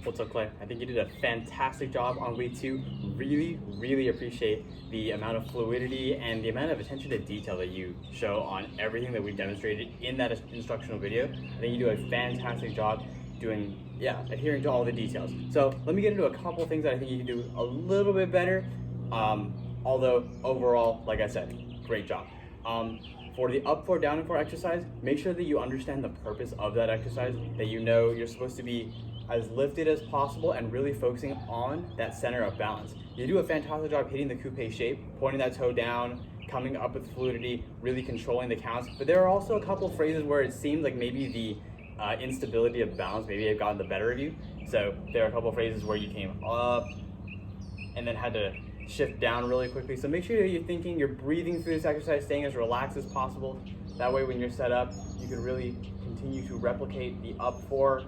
What's up, Clay? I think you did a fantastic job on week 2. Really appreciate the amount of fluidity and the amount of attention to detail that you show on everything that we've demonstrated in that instructional video. I think you do a fantastic job adhering to all the details. So let me get into a couple things that I think you can do a little bit better. Although overall, like I said, great job. For the up 4, down 4 exercise, make sure that you understand the purpose of that exercise, that you know you're supposed to be as lifted as possible and really focusing on that center of balance. You do a fantastic job hitting the coupe shape, pointing that toe down, coming up with fluidity, really controlling the counts. But there are also a couple phrases where it seems like maybe the instability of balance maybe have gotten the better of you. So there are a couple phrases where you came up and then had to shift down really quickly. So make sure that you're breathing through this exercise, staying as relaxed as possible. That way when you're set up, you can really continue to replicate the up 4,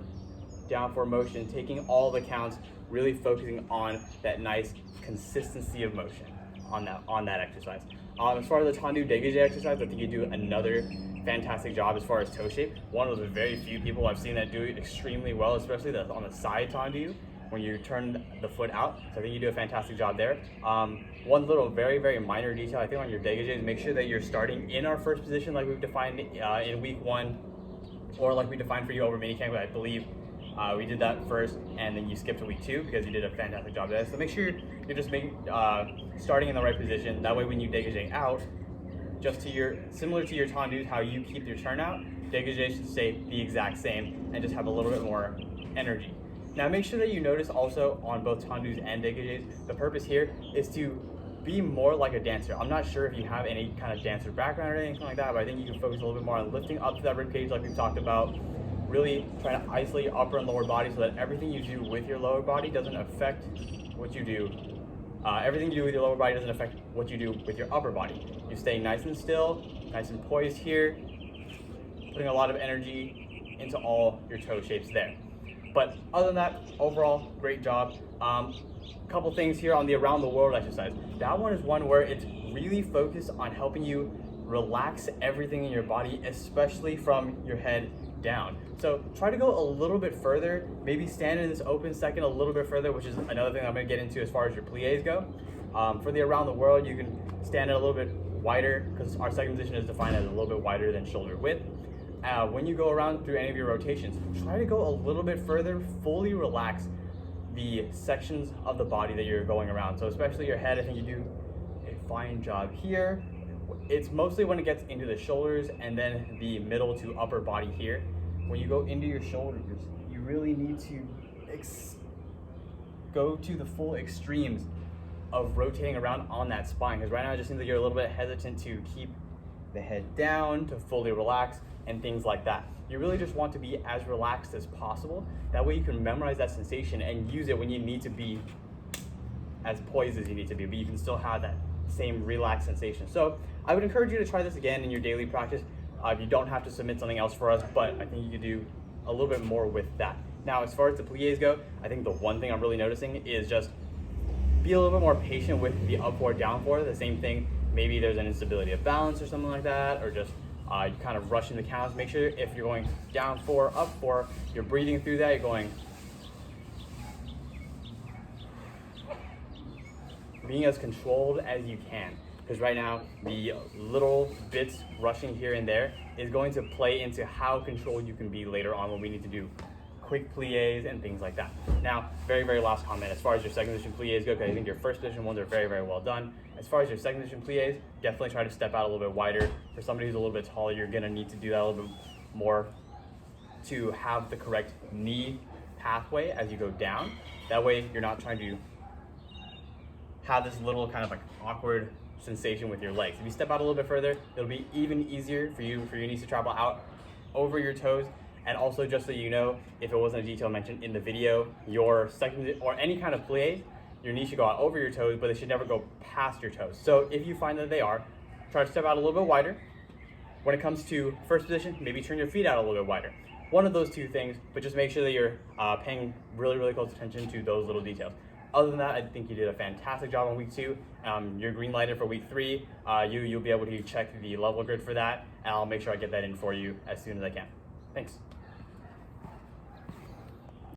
down 4 motion, taking all the counts, really focusing on that nice consistency of motion on that exercise. As far as the tendu dégagé exercise, I think you do another fantastic job as far as toe shape. One of the very few people I've seen that do it extremely well, especially on the side tendu when you turn the foot out. So I think you do a fantastic job there. One little very minor detail I think on your dégagé is make sure that you're starting in our first position like we've defined in week 1, or like we defined for you over minicamp, I believe. We did that first, and then you skipped to week 2 because you did a fantastic job there. So make sure you're just starting in the right position. That way when you dégagé out, similar to your tendus, how you keep your turnout, dégagé should stay the exact same and just have a little bit more energy. Now make sure that you notice also on both tendus and dégagés, the purpose here is to be more like a dancer. I'm not sure if you have any kind of dancer background or anything like that, but I think you can focus a little bit more on lifting up to that rib cage like we've talked about. Really trying to isolate your upper and lower body so that everything you do with your lower body doesn't affect what you do. Everything you do with your lower body doesn't affect what you do with your upper body. You stay nice and still, nice and poised here, putting a lot of energy into all your toe shapes there. But other than that, overall, great job. Couple things here on the around the world exercise. That one is one where it's really focused on helping you relax everything in your body, especially from your head down. So try to go a little bit further, maybe stand in this open second a little bit further, which is another thing I'm going to get into as far as your pliés go. For the around the world, you can stand it a little bit wider because our second position is defined as a little bit wider than shoulder width. When you go around through any of your rotations, try to go a little bit further, fully relax the sections of the body that you're going around. So especially your head, I think you do a fine job here. It's mostly when it gets into the shoulders and then the middle to upper body here. When you go into your shoulders, you really need to go to the full extremes of rotating around on that spine, because right now it just seems like you're a little bit hesitant to keep the head down, to fully relax, and things like that. You really just want to be as relaxed as possible. That way you can memorize that sensation and use it when you need to be as poised as you need to be, but you can still have that same relaxed sensation. So I would encourage you to try this again in your daily practice. You don't have to submit something else for us, but I think you could do a little bit more with that. Now, as far as the pliés go, I think the one thing I'm really noticing is just be a little bit more patient with the up 4, down 4. The same thing, maybe there's an instability of balance or something like that, or just you kind of rushing the counts. Make sure if you're going down 4, up 4, you're breathing through that, you're going, being as controlled as you can. Because right now, the little bits rushing here and there is going to play into how controlled you can be later on when we need to do quick pliés and things like that. Now, very last comment, as far as your second position pliés go, because I think your first position ones are very well done. As far as your second position pliés, definitely try to step out a little bit wider. For somebody who's a little bit taller, you're gonna need to do that a little bit more to have the correct knee pathway as you go down. That way, you're not trying to have this little kind of like awkward sensation with your legs. If you step out a little bit further, it'll be even easier for your knees to travel out over your toes. And also, just so you know, if it wasn't a detail mentioned in the video, your second or any kind of plie, your knees should go out over your toes, but they should never go past your toes. So if you find that they are, try to step out a little bit wider. When it comes to first position, maybe turn your feet out a little bit wider. One of those two things, but just make sure that you're paying really close attention to those little details. Other than that, I think you did a fantastic job on week 2. You're green lighted for week 3. You'll be able to check the level grid for that, and I'll make sure I get that in for you as soon as I can. Thanks.